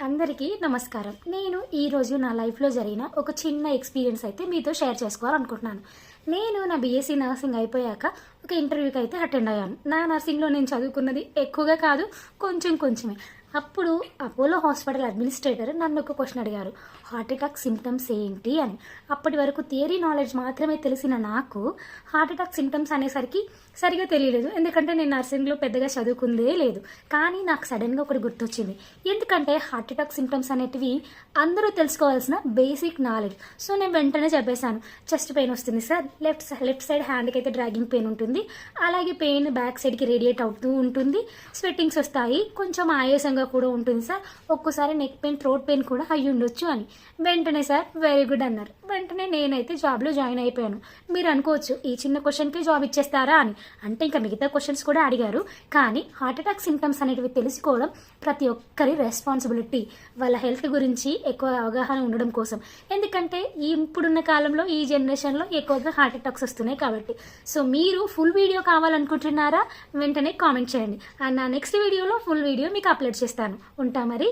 అందరికీ నమస్కారం. నేను ఈరోజు నా లైఫ్లో జరిగిన ఒక చిన్న ఎక్స్పీరియన్స్ అయితే మీతో షేర్ చేసుకోవాలనుకుంటున్నాను. నేను నా బీఎస్సీ నర్సింగ్ అయిపోయాక ఒక ఇంటర్వ్యూకి అయితే అటెండ్ అయ్యాను. నా నర్సింగ్లో నేను చదువుకున్నది ఎక్కువగా కాదు, కొంచెమే. అప్పుడు అపోలో హాస్పిటల్ అడ్మినిస్ట్రేటర్ నన్ను ఒక క్వశ్చన్ అడిగారు, హార్ట్ అటాక్ సిమ్టమ్స్ ఏంటి అని. అప్పటి వరకు థియరీ నాలెడ్జ్ మాత్రమే తెలిసిన నాకు హార్ట్ అటాక్ సిమ్టమ్స్ అనేసరికి సరిగా తెలియలేదు, ఎందుకంటే నేను నర్సింగ్లో పెద్దగా చదువుకుందే లేదు. కానీ నాకు సడన్గా ఒకటి గుర్తొచ్చింది, ఎందుకంటే హార్ట్ అటాక్ సిమ్టమ్స్ అనేటివి అందరూ తెలుసుకోవాల్సిన బేసిక్ నాలెడ్జ్. సో నేను వెంటనే చెప్పేశాను, చెస్ట్ పెయిన్ వస్తుంది సార్, లెఫ్ట్ సైడ్ హ్యాండ్కి అయితే డ్రాగింగ్ పెయిన్ ఉంటుంది, అలాగే పెయిన్ బ్యాక్ సైడ్కి రేడియేట్ అవుతూ ఉంటుంది, స్వెట్టింగ్స్ వస్తాయి, కొంచెం ఆయాసంగా కూడా ఉంటుంది సార్, ఒక్కోసారి నెక్ పెయిన్, థ్రోట్ పెయిన్ కూడా అయ్యి ఉండొచ్చు అని. వెంటనే సార్ వెరీ గుడ్ అన్నారు. వెంటనే నేనైతే జాబ్లో జాయిన్ అయిపోయాను. మీరు అనుకోవచ్చు, ఈ చిన్న క్వశ్చన్కి జాబ్ ఇచ్చేస్తారా అని. అంటే ఇంకా మిగతా క్వశ్చన్స్ కూడా అడిగారు, కానీ హార్ట్ అటాక్ సిమ్టమ్స్ అనేటివి తెలుసుకోవడం ప్రతి ఒక్కరి రెస్పాన్సిబిలిటీ, వాళ్ళ హెల్త్ గురించి ఎక్కువ అవగాహన ఉండడం కోసం. ఎందుకంటే ఇప్పుడున్న కాలంలో, ఈ జనరేషన్లో ఎక్కువగా హార్ట్ అటాక్స్ వస్తున్నాయి కాబట్టి. సో మీరు ఫుల్ వీడియో కావాలనుకుంటున్నారా? వెంటనే కామెంట్ చేయండి, అండ్ నా నెక్స్ట్ వీడియోలో ఫుల్ వీడియో మీకు అప్లోడ్ చేస్తాను. ఉంటా మరి.